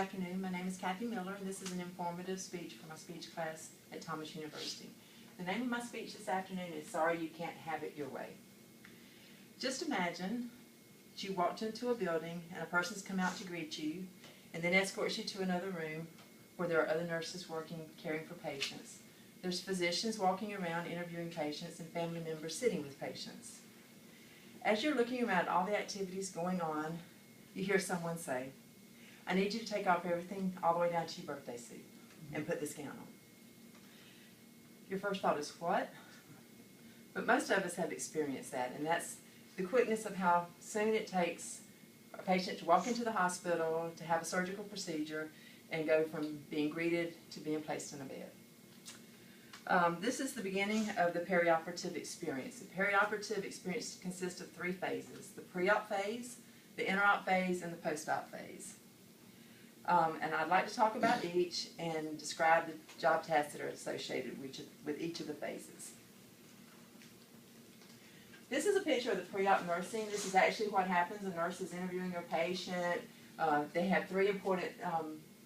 afternoon. My name is Cathy Miller, and this is an informative speech for my speech class at Thomas University. The name of my speech this afternoon is Sorry You Can't Have It Your Way. Just imagine that you walked into a building and a person's come out to greet you and then escorts you to another room where there are other nurses working, caring for patients. There's physicians walking around interviewing patients and family members sitting with patients. As you're looking around at all the activities going on, you hear someone say, I need you to take off everything all the way down to your birthday suit and put this gown on. Your first thought is, what? But most of us have experienced that, and that's the quickness of how soon it takes a patient to walk into the hospital, to have a surgical procedure, and go from being greeted to being placed in a bed. This is the beginning of the perioperative experience. The perioperative experience consists of 3 phases: the pre-op phase, the inter-op phase, and the post-op phase. And I'd like to talk about each and describe the job tasks that are associated with each of the phases. This is a picture of the pre-op nursing. This is actually what happens. A nurse is interviewing a patient. They have 3 important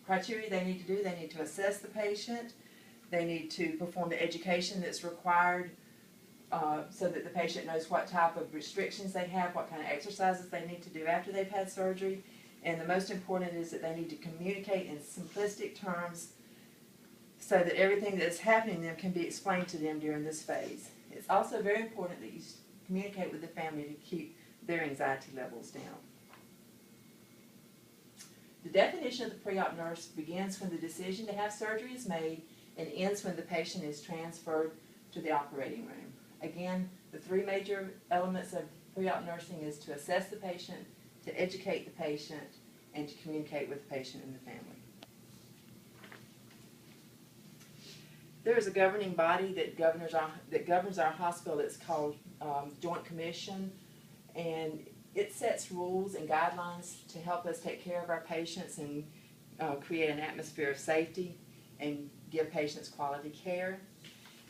criteria they need to do. They need to assess the patient. They need to perform the education that's required so that the patient knows what type of restrictions they have, what kind of exercises they need to do after they've had surgery. And the most important is that they need to communicate in simplistic terms so that everything that is happening to them can be explained to them during this phase. It's also very important that you communicate with the family to keep their anxiety levels down. The definition of the pre-op nurse begins when the decision to have surgery is made and ends when the patient is transferred to the operating room. Again, the 3 major elements of pre-op nursing is to assess the patient, to educate the patient, and to communicate with the patient and the family. There is a governing body that governs our hospital. It's called Joint Commission, and it sets rules and guidelines to help us take care of our patients and create an atmosphere of safety and give patients quality care.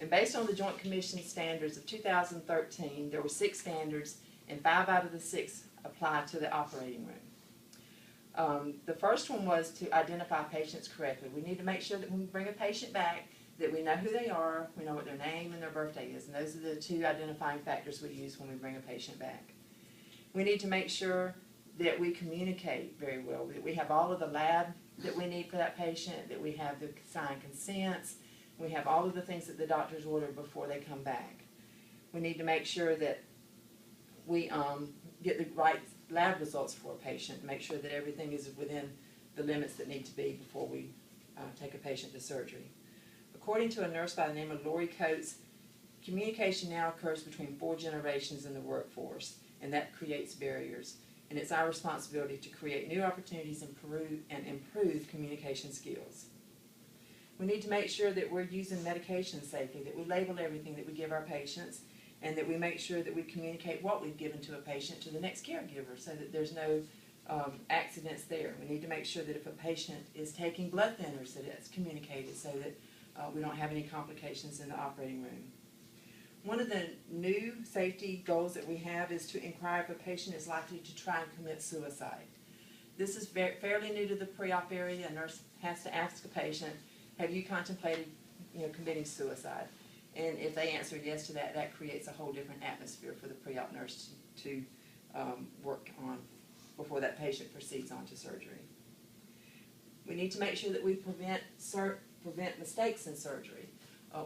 And based on the Joint Commission standards of 2013, there were 6 standards, and 5 out of the 6 apply to the operating room. The first one was to identify patients correctly. We need to make sure that when we bring a patient back that we know who they are, we know what their name and their birthday is, and those are the 2 identifying factors we use when we bring a patient back. We need to make sure that we communicate very well, that we have all of the lab that we need for that patient, that we have the signed consents, we have all of the things that the doctors order before they come back. We need to make sure that we get the right lab results for a patient, make sure that everything is within the limits that need to be before we take a patient to surgery. According to a nurse by the name of Lori Coates, communication now occurs between 4 generations in the workforce, and that creates barriers. And it's our responsibility to create new opportunities and improve communication skills. We need to make sure that we're using medication safely, that we label everything that we give our patients, and that we make sure that we communicate what we've given to a patient to the next caregiver so that there's no accidents there. We need to make sure that if a patient is taking blood thinners, that it's communicated so that we don't have any complications in the operating room. One of the new safety goals that we have is to inquire if a patient is likely to try and commit suicide. This is fairly new to the pre-op area. A nurse has to ask a patient, have you contemplated committing suicide? And if they answer yes to that, that creates a whole different atmosphere for the pre-op nurse to work on before that patient proceeds on to surgery. We need to make sure that we prevent mistakes in surgery.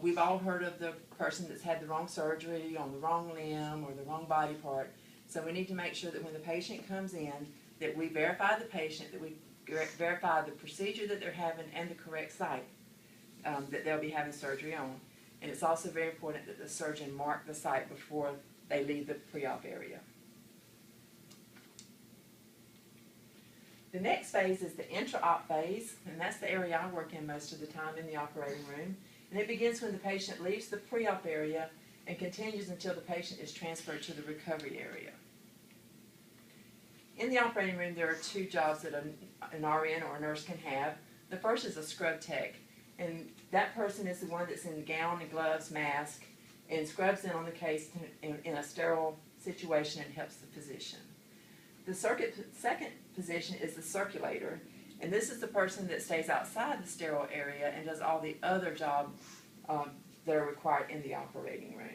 We've all heard of the person that's had the wrong surgery on the wrong limb or the wrong body part. So we need to make sure that when the patient comes in, that we verify the patient, that we verify the procedure that they're having and the correct site that they'll be having surgery on. And it's also very important that the surgeon mark the site before they leave the pre-op area. The next phase is the intra-op phase, and that's the area I work in most of the time in the operating room. And it begins when the patient leaves the pre-op area and continues until the patient is transferred to the recovery area. In the operating room, there are 2 jobs that an RN or a nurse can have. The first is a scrub tech, and that person is the one that's in gown and gloves, mask, and scrubs in on the case in a sterile situation and helps the physician. The second position is the circulator, And this is the person that stays outside the sterile area and does all the other jobs that are required in the operating room.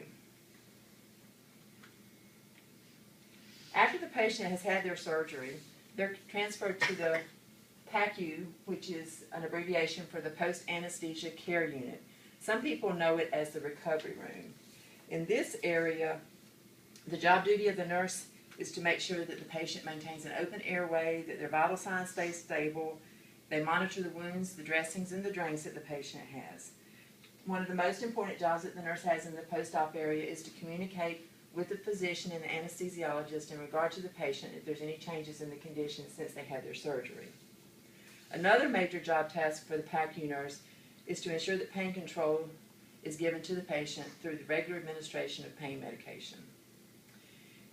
After the patient has had their surgery, they're transferred to the PACU, which is an abbreviation for the Post-Anesthesia Care Unit. Some people know it as the recovery room. In this area, the job duty of the nurse is to make sure that the patient maintains an open airway, that their vital signs stay stable. They monitor the wounds, the dressings, and the drains that the patient has. One of the most important jobs that the nurse has in the post-op area is to communicate with the physician and the anesthesiologist in regard to the patient if there's any changes in the condition since they had their surgery. Another major job task for the PACU nurse is to ensure that pain control is given to the patient through the regular administration of pain medication.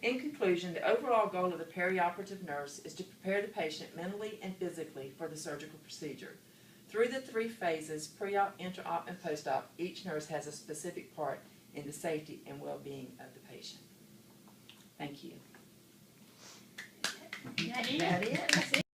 In conclusion, the overall goal of the perioperative nurse is to prepare the patient mentally and physically for the surgical procedure. Through the 3 phases, pre-op, inter-op, and post-op, each nurse has a specific part in the safety and well-being of the patient. Thank you. That is it.